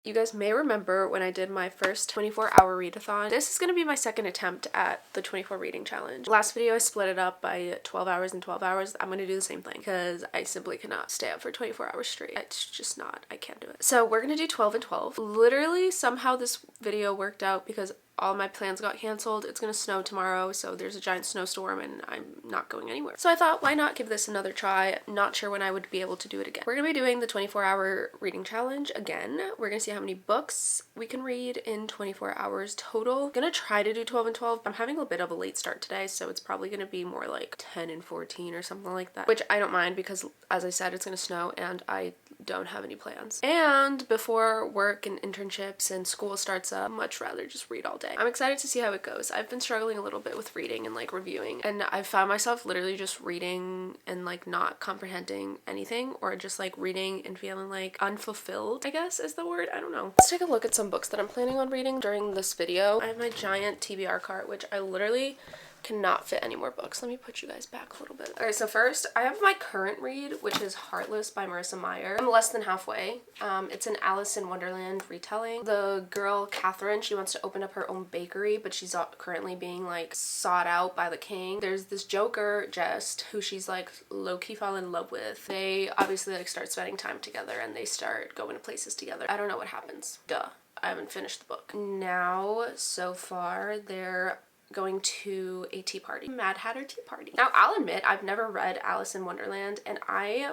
You guys may remember when I did my first 24-hour readathon. This is going to be my second attempt at the 24 reading challenge. Last video I split it up by 12 hours and 12 hours. I'm going to do the same thing because I simply cannot stay up for 24 hours straight. It's just not, I can't do it. So we're going to do 12 and 12. Literally somehow this video worked out because all my plans got canceled. It's gonna snow tomorrow, so there's a giant snowstorm and I'm not going anywhere. So I thought, why not give this another try? Not sure when I would be able to do it again. We're gonna be doing the 24-hour reading challenge again. We're gonna see how many books we can read in 24 hours total. I'm gonna try to do 12 and 12. I'm having a bit of a late start today, so it's probably gonna be more like 10 and 14 or something like that, which I don't mind because, as I said, it's gonna snow and I don't have any plans. And before work and internships and school starts up, I'd much rather just read all day. I'm excited to see how it goes. I've been struggling a little bit with reading and like reviewing, and I found myself literally just reading and like not comprehending anything, or just like reading and feeling like unfulfilled, I guess is the word. I don't know. Let's take a look at some books that I'm planning on reading during this video. I have my giant TBR cart, which I literally cannot fit any more books. Let me put you guys back a little bit. Okay, so first I have my current read, which is Heartless by Marissa Meyer. I'm less than halfway. It's an Alice in Wonderland retelling. The girl Catherine, she wants to open up her own bakery, but she's currently being like sought out by the king. There's this joker Jest who she's like low-key falling in love with. They obviously like start spending time together and they start going to places together. I don't know what happens. Duh. I haven't finished the book. Now, so far, they're going to a tea party. Mad Hatter tea party. Now, I'll admit, I've never read Alice in Wonderland, and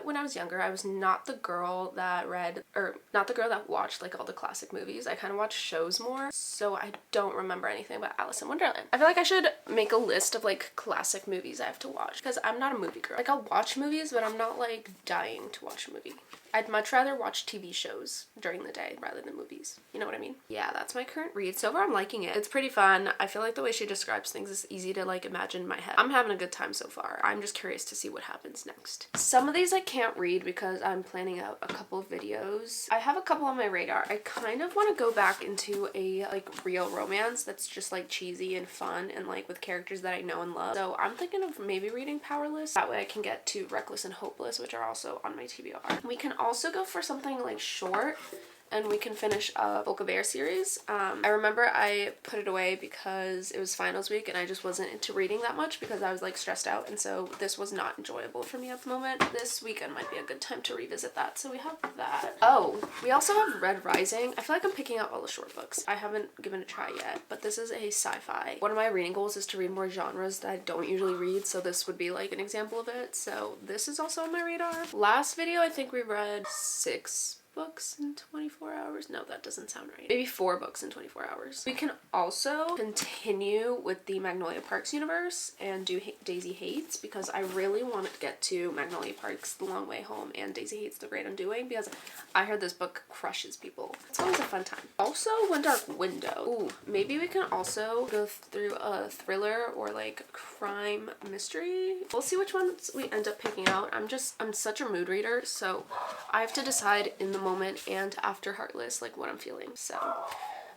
when I was younger, I was not the girl that watched like all the classic movies. I kind of watched shows more, so I don't remember anything about Alice in Wonderland. I feel like I should make a list of like classic movies I have to watch, because I'm not a movie girl. Like, I'll watch movies, but I'm not like dying to watch a movie. I'd much rather watch TV shows during the day rather than movies. You know what I mean? Yeah, that's my current read. So far, I'm liking it. It's pretty fun. I feel like the way she describes things is easy to like imagine in my head. I'm having a good time so far. I'm just curious to see what happens next. Some of these I can't read because I'm planning out a couple of videos. I have a couple on my radar. I kind of want to go back into a like real romance that's just like cheesy and fun and like with characters that I know and love. So I'm thinking of maybe reading Powerless. That way I can get to Reckless and Hopeless, which are also on my TBR. We can also go for something like short, and we can finish a Book of Air series. I remember I put it away because it was finals week and I just wasn't into reading that much because I was like stressed out, and so this was not enjoyable for me at the moment. This weekend might be a good time to revisit that, so we have that. Oh, we also have Red Rising. I feel like I'm picking out all the short books. I haven't given it a try yet, but this is a sci-fi. One of my reading goals is to read more genres that I don't usually read, so this would be like an example of it. So this is also on my radar. Last video, I think we read 6 books in 24 hours. No, that doesn't sound right. Maybe 4 books in 24 hours. We can also continue with the Magnolia Parks universe and do Daisy Hates, because I really want to get to Magnolia Parks The Long Way Home and Daisy Hates The Great Undoing, because I heard this book crushes people. It's always a fun time. Also, One Dark Window. Ooh, maybe we can also go through a thriller or like crime mystery. We'll see which ones we end up picking out. I'm such a mood reader, so I have to decide in the moment and after Heartless like what I'm feeling. So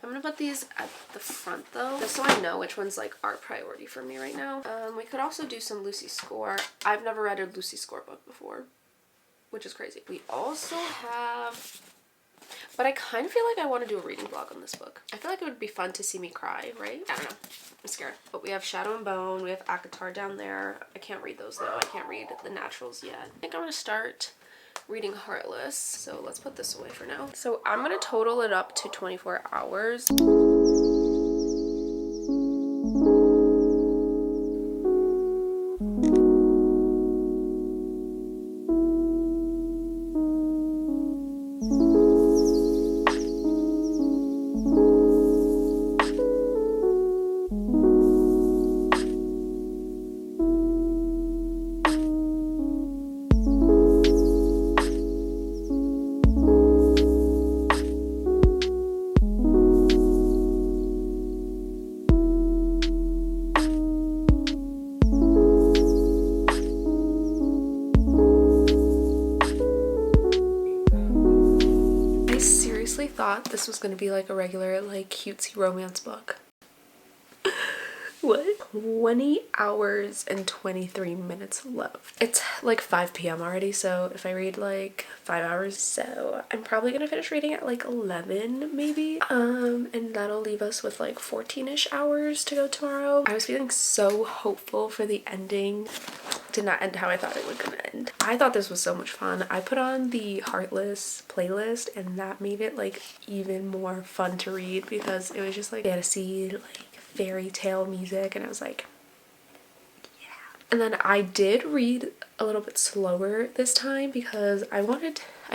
I'm gonna put these at the front though, just so I know which ones like are priority for me right now. We could also do some Lucy Score. I've never read a Lucy Score book before, which is crazy. We also have, but I kind of feel like I want to do a reading vlog on this book. I feel like it would be fun to see me cry, right? I don't know. I'm scared. But we have Shadow and Bone. We have Akatar down there. I can't read those though. I can't read the naturals yet. I think I'm gonna start reading Heartless, so let's put this away for now. So I'm gonna total it up to 24 hours. Thought this was going to be like a regular like cutesy romance book. What? 20 hours and 23 minutes left. It's like 5 p.m. already, so if I read like 5 hours, so I'm probably gonna finish reading at like 11 maybe. And that'll leave us with like 14-ish hours to go tomorrow. I was feeling so hopeful for the ending. Did not end how I thought it was gonna end. I thought this was so much fun. I put on the Heartless playlist and that made it like even more fun to read because it was just like fantasy, like fairy tale music, and I was like, yeah. And then I did read a little bit slower this time because I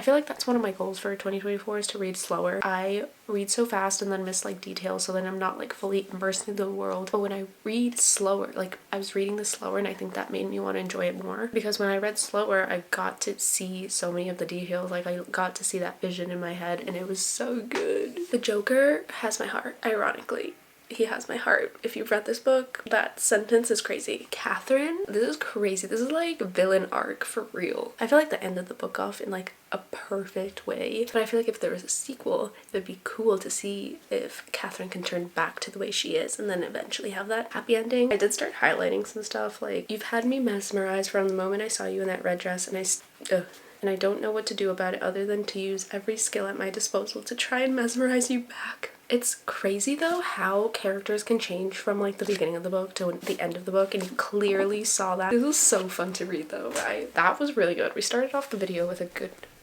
feel like that's one of my goals for 2024 is to read slower. I read so fast and then miss like details, so then I'm not like fully immersed in the world. But when I read slower, like I was reading this slower and I think that made me want to enjoy it more because when I read slower I got to see so many of the details. Like I got to see that vision in my head and it was so good. The Joker has my heart, ironically. He has my heart. If you've read this book, that sentence is crazy. Catherine, this is crazy. This is like villain arc for real. I feel like that ended the book off in like a perfect way, but I feel like if there was a sequel, it would be cool to see if Catherine can turn back to the way she is and then eventually have that happy ending. I did start highlighting some stuff like, you've had me mesmerized from the moment I saw you in that red dress and I don't know what to do about it other than to use every skill at my disposal to try and mesmerize you back. It's crazy though how characters can change from like the beginning of the book to the end of the book, and you clearly saw that. This was so fun to read though. That was really good. We started off the video with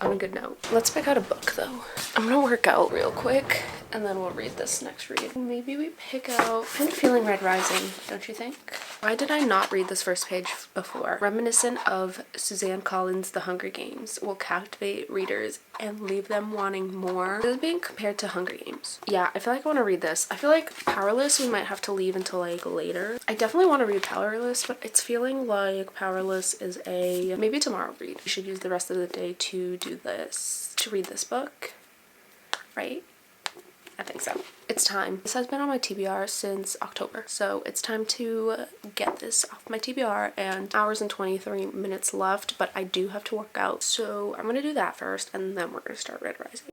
on a good note. Let's pick out a book though. I'm gonna work out real quick and then we'll read this next read. Maybe we pick out, I'm feeling Red Rising, don't you think? Why did I not read this first page before? Reminiscent of Suzanne Collins' The Hunger Games will captivate readers and leave them wanting more. This is being compared to Hunger Games. Yeah, I feel like I want to read this. I feel like Powerless we might have to leave until like later. I definitely want to read Powerless, but it's feeling like Powerless is a maybe tomorrow read. We should use the rest of the day to do this, to read this book, right? I think so. It's time. This has been on my TBR since October, so it's time to get this off my TBR, and hours and 23 minutes left, but I do have to work out, so I'm gonna do that first and then we're gonna start Red Rising.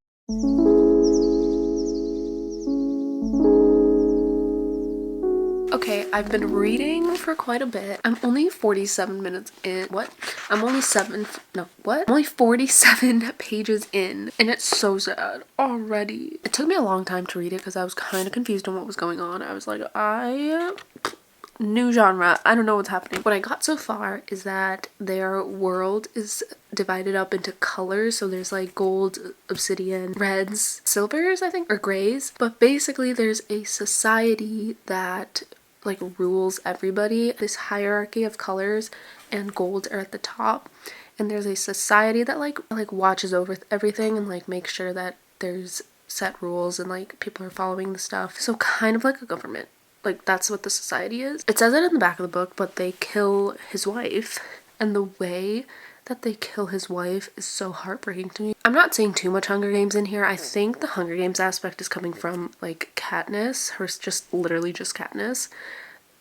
Okay, I've been reading for quite a bit. I'm only 47 minutes in. What? I'm only 47 pages in, and it's so sad already. It took me a long time to read it because I was kind of confused on what was going on. I was like, new genre, I don't know what's happening. What I got so far is that their world is divided up into colors, so there's like gold, obsidian, reds, silvers I think, or grays, but basically there's a society that like rules everybody. This hierarchy of colors, and gold are at the top, and there's a society that like watches over everything and like makes sure that there's set rules and like people are following the stuff. So kind of like a government. Like that's what the society is. It says it in the back of the book, but they kill his wife, and the way that they kill his wife is so heartbreaking to me. I'm not saying too much Hunger Games in here. I think the Hunger Games aspect is coming from like Katniss, literally just Katniss,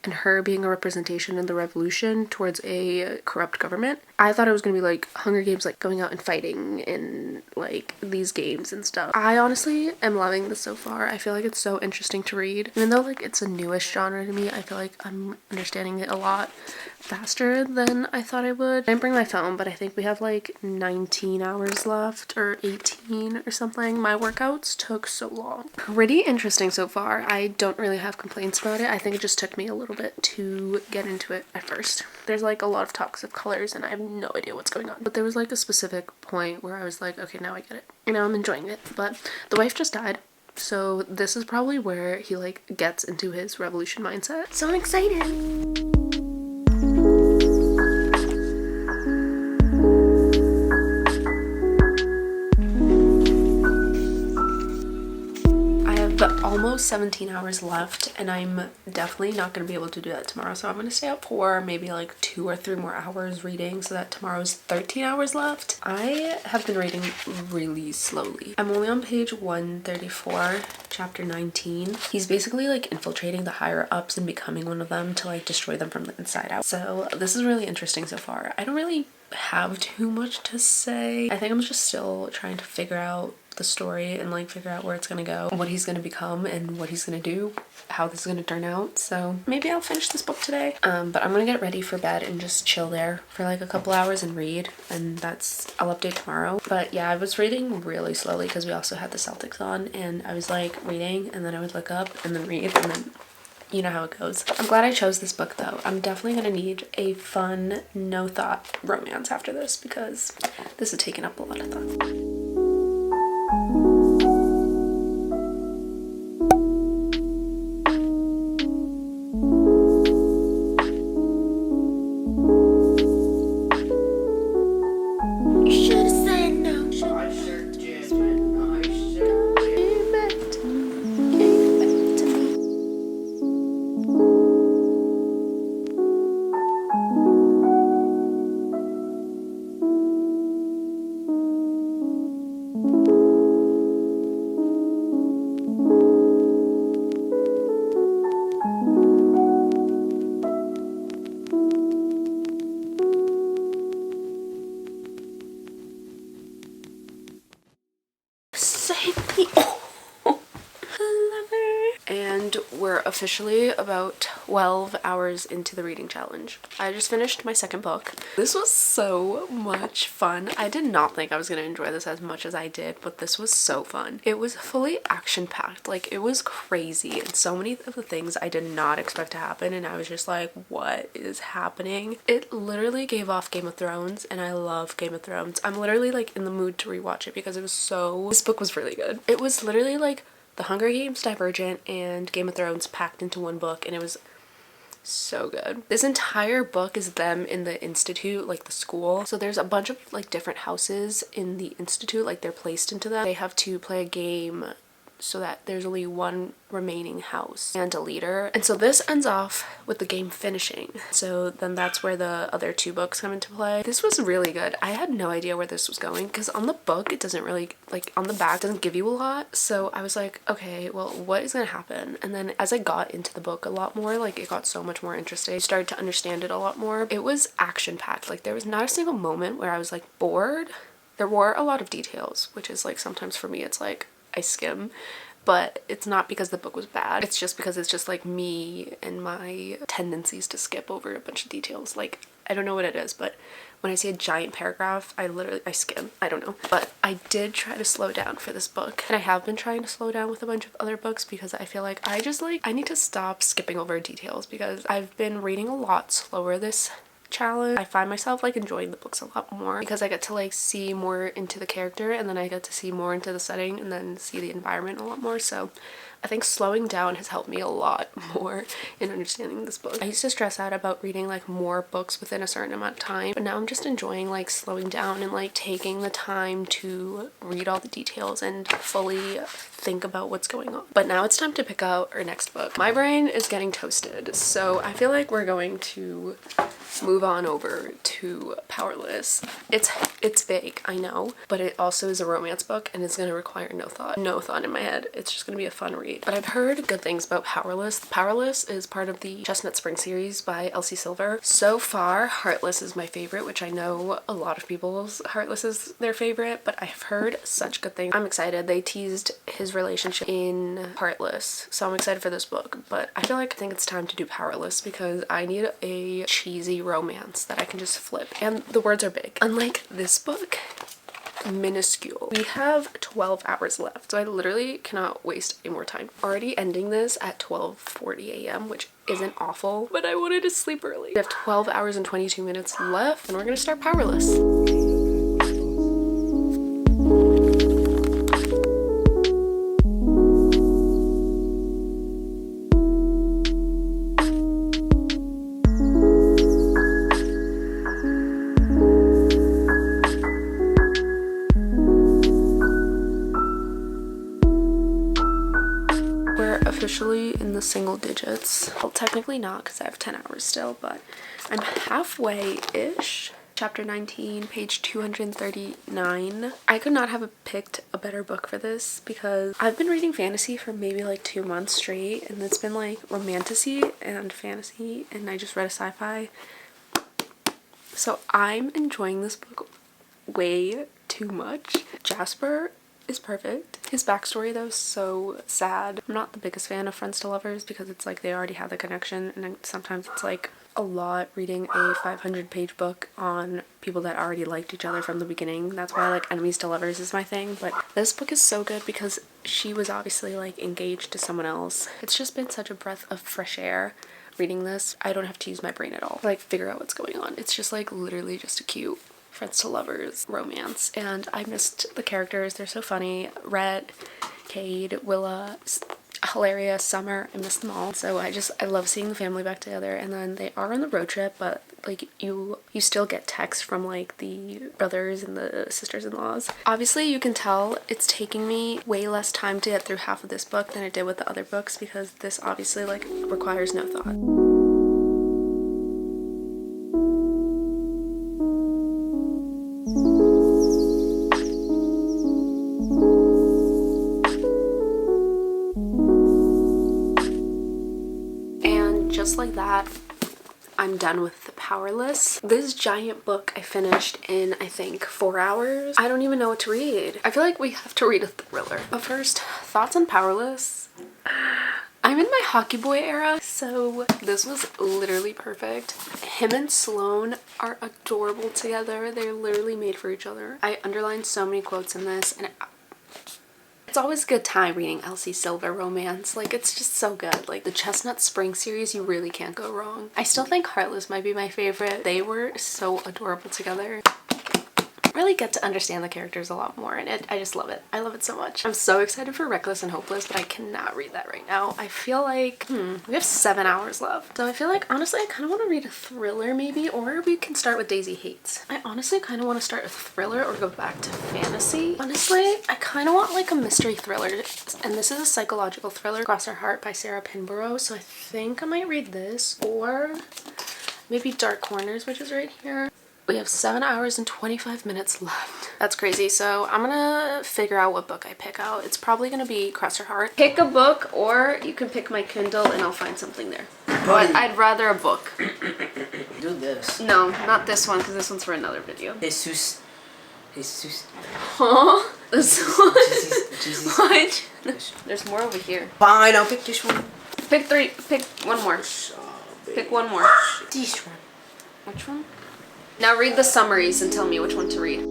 and her being a representation in the revolution towards a corrupt government. I thought it was gonna be like Hunger Games, like going out and fighting in like these games and stuff. I honestly am loving this so far. I feel like it's so interesting to read. Even though like it's a newish genre to me, I feel like I'm understanding it a lot faster than I thought I would. I didn't bring my phone, but I think we have like 19 hours left, or 18 or something. My workouts took so long. Pretty interesting so far. I don't really have complaints about it. I think it just took me a little bit to get into it at first. There's like a lot of talks of colors and I have no idea what's going on. But there was like a specific point where I was like, okay, now I get it. You know, I'm enjoying it. But the wife just died. So this is probably where he like gets into his revolution mindset. So I'm excited. Almost 17 hours left, and I'm definitely not going to be able to do that tomorrow, so I'm going to stay up for maybe like 2 or 3 more hours reading, so that tomorrow's 13 hours left. I have been reading really slowly. I'm only on page 134, chapter 19. He's basically like infiltrating the higher ups and becoming one of them to like destroy them from the inside out. So this is really interesting so far. I don't really have too much to say. I think I'm just still trying to figure out the story and like figure out where it's gonna go, what he's gonna become and what he's gonna do, how this is gonna turn out. So maybe I'll finish this book today, but I'm gonna get ready for bed and just chill there for like a couple hours and read, and I'll update tomorrow. But yeah, I was reading really slowly because we also had the Celtics on, and I was like reading and then I would look up and then read, and then you know how it goes. I'm glad I chose this book though. I'm definitely gonna need a fun, no thought romance after this because this has taken up a lot of thought. And we're officially about 12 hours into the reading challenge. I just finished my second book. This was so much fun. I did not think I was gonna enjoy this as much as I did, but this was so fun. It was fully action-packed. Like, it was crazy, and so many of the things I did not expect to happen, and I was just like, what is happening? It literally gave off Game of Thrones, and I love Game of Thrones. I'm literally like in the mood to rewatch it because this book was really good. It was literally like The Hunger Games, Divergent, and Game of Thrones packed into one book, and it was so good. This entire book is them in the institute, like the school. So there's a bunch of like different houses in the institute, like they're placed into them. They have to play a game so that there's only one remaining house and a leader. And so this ends off with the game finishing. So then that's where the other two books come into play. This was really good. I had no idea where this was going because on the book it doesn't really, like on the back doesn't give you a lot. So I was like, okay, well, what is gonna happen? And then as I got into the book a lot more, like it got so much more interesting. I started to understand it a lot more. It was action packed. Like there was not a single moment where I was like bored. There were a lot of details, which is like sometimes for me it's like I skim, but it's not because the book was bad. It's just because it's just like me and my tendencies to skip over a bunch of details. Like, I don't know what it is, but when I see a giant paragraph, I skim. I don't know. But I did try to slow down for this book. And I have been trying to slow down with a bunch of other books because I feel like I need to stop skipping over details because I've been reading a lot slower this challenge. I find myself like enjoying the books a lot more because I get to like see more into the character, and then I get to see more into the setting, and then see the environment a lot more. So I think slowing down has helped me a lot more in understanding this book. I used to stress out about reading like more books within a certain amount of time, but now I'm just enjoying like slowing down and like taking the time to read all the details and fully think about what's going on. But now it's time to pick out our next book. My brain is getting toasted, so I feel like we're going to move on over to Powerless. It's big, I know, but it also is a romance book and it's going to require no thought in my head. It's just going to be a fun read. But I've heard good things about Powerless. Powerless is part of the Chestnut Spring series by Elsie Silver. So far, Heartless is my favorite, which I know a lot of people's Heartless is their favorite, but I've heard such good things. I'm excited. They teased his relationship in Heartless, so I'm excited for this book. But I think it's time to do Powerless because I need a cheesy romance that I can just flip, and the words are big. Unlike this book, minuscule. We have 12 hours left, so I literally cannot waste any more time. Already ending this at 12:40 a.m., which isn't awful, but I wanted to sleep early. We have 12 hours and 22 minutes left, and we're gonna start Powerless. Officially in the single digits. Well, technically not because I have 10 hours still, but I'm halfway-ish. Chapter 19, page 239. I could not have picked a better book for this because I've been reading fantasy for maybe like 2 months straight, and it's been like romantasy and fantasy, and I just read a sci-fi. So I'm enjoying this book way too much. Jasper is perfect. His backstory though is so sad. I'm not the biggest fan of friends to lovers because it's like they already have the connection, and sometimes it's like a lot reading a 500-page book on people that already liked each other from the beginning. That's why like enemies to lovers is my thing. But this book is so good because she was obviously like engaged to someone else. It's just been such a breath of fresh air reading this. I don't have to use my brain at all to like figure out what's going on. It's just like literally just a cute friends to lovers romance, and I missed the characters. They're so funny. Rhett, Cade, Willa, hilarious. Summer, I miss them all. So I love seeing the family back together. And then they are on the road trip, but like you still get texts from like the brothers and the sisters-in-laws. Obviously you can tell it's taking me way less time to get through half of this book than it did with the other books, because this obviously like requires no thought. Just like that, I'm done with Powerless. This giant book I finished in, I think, 4 hours. I don't even know what to read. I feel like we have to read a thriller. But first, thoughts on Powerless. I'm in my hockey boy era, so this was literally perfect. Him and Sloane are adorable together. They're literally made for each other. I underlined so many quotes in this, and it's always a good time reading Elsie Silver romance. Like, it's just so good. Like, the Chestnut Spring series, you really can't go wrong. I still think Heartless might be my favorite. They were so adorable together. Really get to understand the characters a lot more, and I just love it. I love it so much. I'm so excited for Reckless and Hopeless, but I cannot read that right now. I feel like we have 7 hours left, so I feel like honestly I kind of want to read a thriller maybe, or we can start with Daisy Hates. I honestly kind of want to start a thriller or go back to fantasy. Honestly, I kind of want like a mystery thriller, and this is a psychological thriller, Cross Our Heart by Sarah Pinborough, so I think I might read this, or maybe Dark Corners, which is right here. We have 7 hours and 25 minutes left. That's crazy. So I'm gonna figure out what book I pick out. It's probably gonna be Cross Her Heart. Pick a book, or you can pick my Kindle and I'll find something there. But I'd rather a book. Do this. No, not this one, because this one's for another video. Jesus. Huh? This one? Jesus. What? There's more over here. Fine, I'll pick this one. Pick 3. Pick one more. Pick one more. This one. Which one? Now read the summaries and tell me which one to read.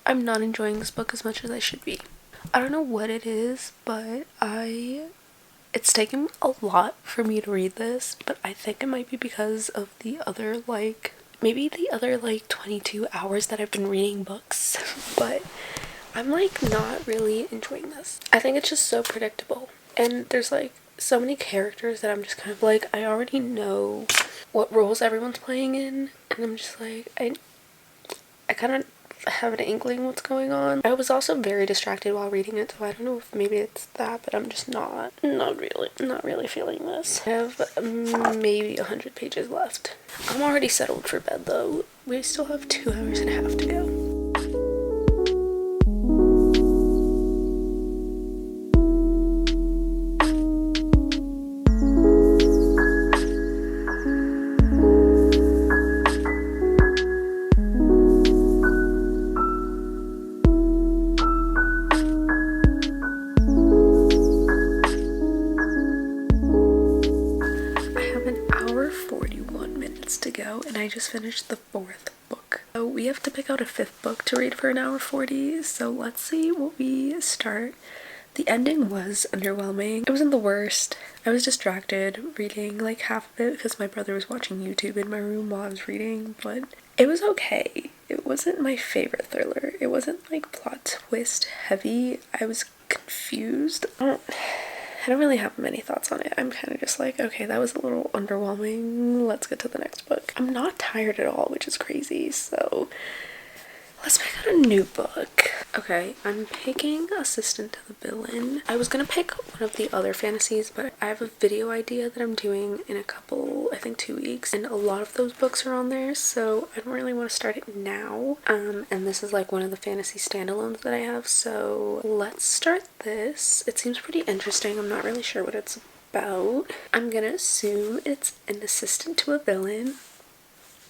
I'm not enjoying this book as much as I should be. I don't know what it is, but it's taken a lot for me to read this, but I think it might be because of the other maybe the other 22 hours that I've been reading books, but I'm not really enjoying this. I think it's just so predictable, and there's so many characters that I'm just kind of I already know what roles everyone's playing in, and I'm just I kind of have an inkling what's going on. I was also very distracted while reading it, so I don't know if maybe it's that, but I'm just not really feeling this. I have maybe 100 pages left. I'm already settled for bed though. We still have 2 hours and a half to go. And I just finished the 4th book. So we have to pick out a 5th book to read for an hour 40, so let's see what we start. The ending was underwhelming. It wasn't the worst. I was distracted reading half of it because my brother was watching YouTube in my room while I was reading, but It was okay. It wasn't my favorite thriller. It wasn't like plot twist heavy. I was confused. I don't really have many thoughts on it. I'm kind of just like, okay, that was a little underwhelming. Let's get to the next book. I'm not tired at all, which is crazy. So let's pick out a new book. Okay, I'm picking Assistant to the Villain. I was gonna pick one of the other fantasies, but I have a video idea that I'm doing in a couple, I think 2 weeks, and a lot of those books are on there, so I don't really want to start it now. And this is like one of the fantasy standalones that I have, so let's start this. It seems pretty interesting. I'm not really sure what it's about. I'm gonna assume it's an assistant to a villain.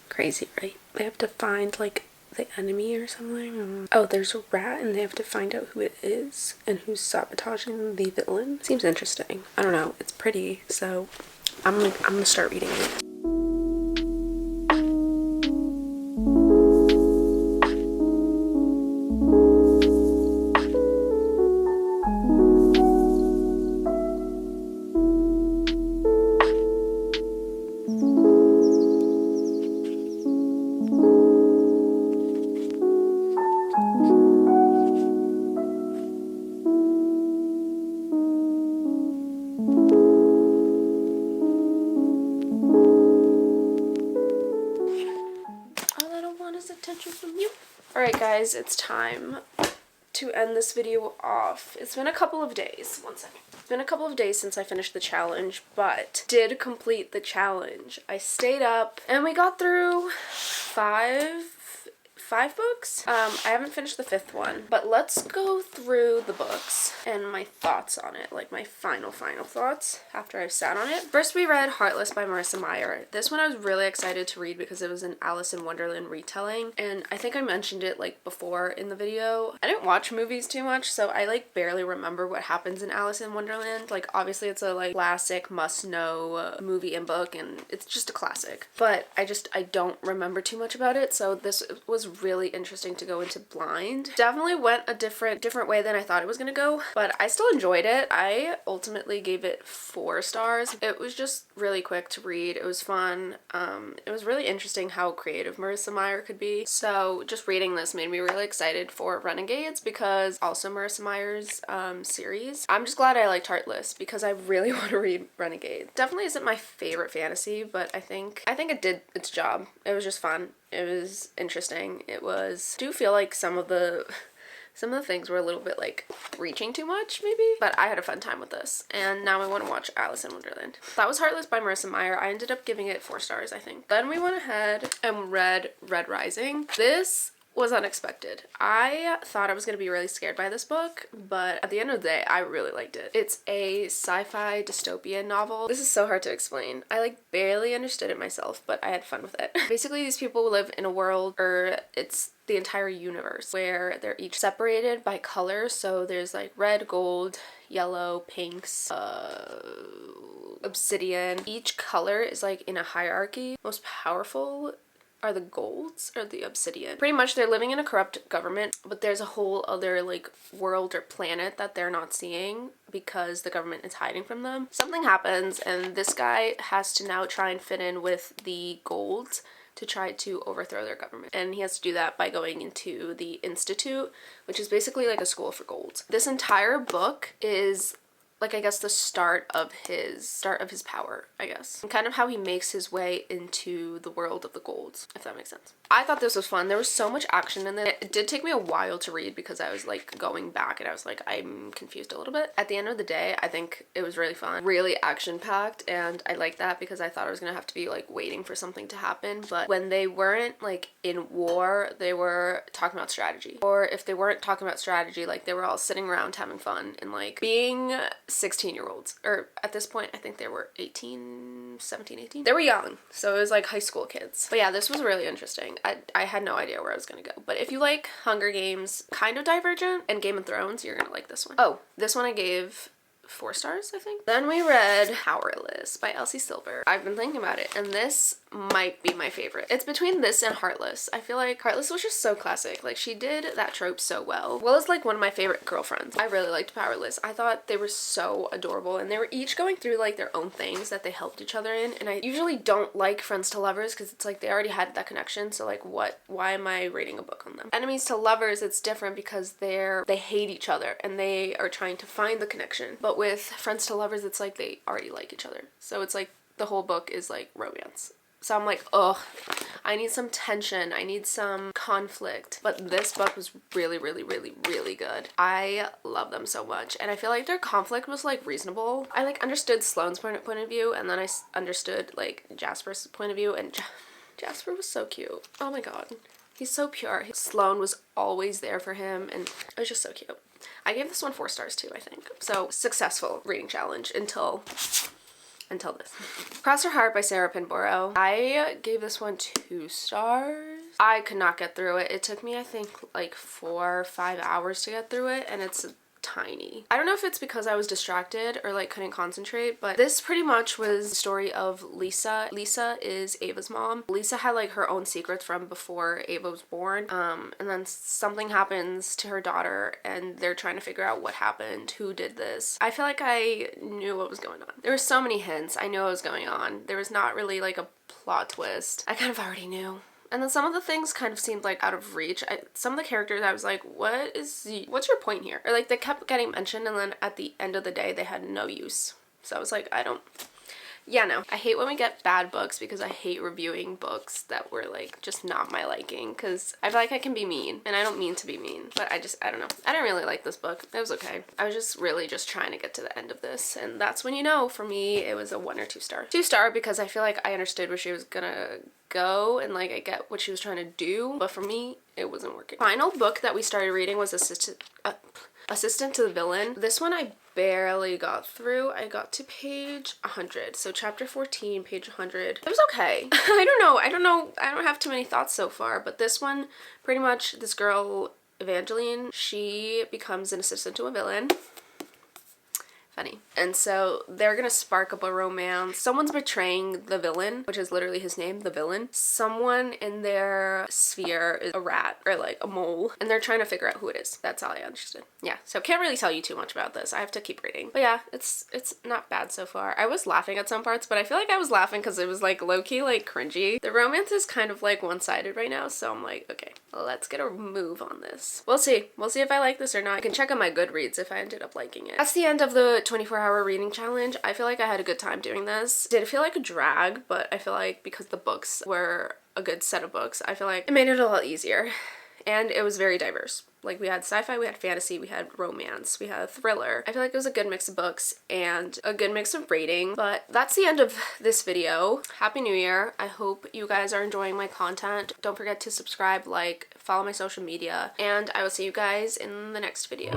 Crazy, right? They have to find like the enemy or something. Oh, there's a rat and they have to find out who it is and who's sabotaging the villain. Seems interesting. I don't know. It's pretty, so I'm gonna start reading it. Attention from you. Alright guys, it's time to end this video off. It's been a couple of days. One second. It's been a couple of days since I finished the challenge, but did complete the challenge. I stayed up and we got through five books. I haven't finished the 5th one, but let's go through the books and my thoughts on it, like my final thoughts after I've sat on it. First we read Heartless by Marissa Meyer. This one I was really excited to read because it was an Alice in Wonderland retelling, and I think I mentioned it like before in the video. I didn't watch movies too much, so I like barely remember what happens in Alice in Wonderland. Like obviously it's a like classic must-know movie and book, and it's just a classic, but I don't remember too much about it, so this was really interesting to go into blind. Definitely went a different way than I thought it was gonna go, but I still enjoyed it. I ultimately gave it 4 stars. It was just really quick to read. It was fun. It was really interesting how creative Marissa Meyer could be. So just reading this made me really excited for Renegades, because also Marissa Meyer's series. I'm just glad I liked Heartless because I really want to read Renegade. Definitely isn't my favorite fantasy, but I think it did its job. It was just fun. It was interesting. I do feel like some of the things were a little bit like reaching too much maybe, but I had a fun time with this, and now I want to watch Alice in Wonderland. That was Heartless by Marissa Meyer. I ended up giving it 4 stars, I think. Then we went ahead and read Red Rising. This was unexpected. I thought I was going to be really scared by this book, but at the end of the day, I really liked it. It's a sci-fi dystopian novel. This is so hard to explain. I like barely understood it myself, but I had fun with it. Basically, these people live in a world, or it's the entire universe, where they're each separated by color. So there's like red, gold, yellow, pinks, obsidian. Each color is like in a hierarchy. Most powerful are the golds, or the obsidian. Pretty much they're living in a corrupt government, but there's a whole other like world or planet that they're not seeing because the government is hiding from them. Something happens and this guy has to now try and fit in with the golds to try to overthrow their government. And he has to do that by going into the Institute, which is basically like a school for golds. This entire book is like, I guess, the start of his power, I guess. And kind of how he makes his way into the world of the golds, if that makes sense. I thought this was fun. There was so much action in it. It did take me a while to read because I was like going back and I was like, I'm confused a little bit. At the end of the day, I think it was really fun, really action-packed, and I liked that because I thought I was gonna have to be like waiting for something to happen. But when they weren't like in war, they were talking about strategy. Or if they weren't talking about strategy, like they were all sitting around having fun and like being 16-year-olds, or at this point I think they were 17, 18. They were young, so it was like high school kids. But yeah, this was really interesting. I had no idea where I was gonna go, but if you like Hunger Games, kind of Divergent, and Game of Thrones, you're gonna like this one. Oh, this one I gave 4 stars, I think. Then we read Powerless by Elsie Silver. I've been thinking about it, and this might be my favorite. It's between this and Heartless. I feel like Heartless was just so classic. Like, she did that trope so well. Will is like one of my favorite girlfriends. I really liked Powerless. I thought they were so adorable, and they were each going through like their own things that they helped each other in, and I usually don't like friends to lovers because it's like they already had that connection, so like why am I reading a book on them? Enemies to lovers, it's different because they hate each other and they are trying to find the connection. But with friends to lovers, it's like they already like each other, so it's like the whole book is like romance. So I'm like, oh, I need some tension. I need some conflict. But this book was really, really, really, really good. I love them so much. And I feel like their conflict was like reasonable. I like understood Sloane's point of view, and then I understood like Jasper's point of view, and Jasper was so cute. Oh my god. He's so pure. Sloane was always there for him, and it was just so cute. I gave this one 4 stars too, I think. So, successful reading challenge until this. Cross Her Heart by Sarah Pinborough. I gave this one 2 stars. I could not get through it. It took me, I think, like 4 or 5 hours to get through it, and it's tiny. I don't know if it's because I was distracted or like couldn't concentrate, but this pretty much was the story of Lisa. Lisa is Ava's mom. Lisa had like her own secrets from before Ava was born, and then something happens to her daughter and they're trying to figure out what happened, who did this. I feel like I knew what was going on. There were so many hints. I knew what was going on. There was not really like a plot twist. I kind of already knew. And then some of the things kind of seemed like out of reach. Some of the characters, I was like, what's your point here? Or like they kept getting mentioned, and then at the end of the day, they had no use. So I was like, yeah, no. I hate when we get bad books because I hate reviewing books that were like just not my liking, because I feel like I can be mean, and I don't mean to be mean, but I don't know. I didn't really like this book. It was okay. I was just really just trying to get to the end of this, and that's when, you know, for me, it was a 1 or 2 star. 2 star because I feel like I understood where she was gonna go, and like I get what she was trying to do, but for me, it wasn't working. Final book that we started reading was Assistant to the Villain. This one I barely got through. I got to page 100. So chapter 14, page 100. It was okay. I don't know. I don't have too many thoughts so far, but this one, pretty much this girl, Evangeline, she becomes an assistant to a villain. Funny. And so they're gonna spark up a romance. Someone's betraying the villain, which is literally his name, the villain. Someone in their sphere is a rat or like a mole, and they're trying to figure out who it is. That's all I understood. Yeah, so can't really tell you too much about this. I have to keep reading. But yeah, it's not bad so far. I was laughing at some parts, but I feel like I was laughing because it was like low-key like cringy. The romance is kind of like one-sided right now, so I'm like, okay, let's get a move on this. We'll see. We'll see if I like this or not. I can check on my Goodreads if I ended up liking it. That's the end of the 24-hour reading challenge. I feel like I had a good time doing this. Did feel like a drag, but I feel like because the books were a good set of books, I feel like it made it a lot easier. And it was very diverse. Like, we had sci-fi, we had fantasy, we had romance, we had a thriller. I feel like it was a good mix of books and a good mix of rating. But that's the end of this video. Happy New Year. I hope you guys are enjoying my content. Don't forget to subscribe, like, follow my social media, and I will see you guys in the next video.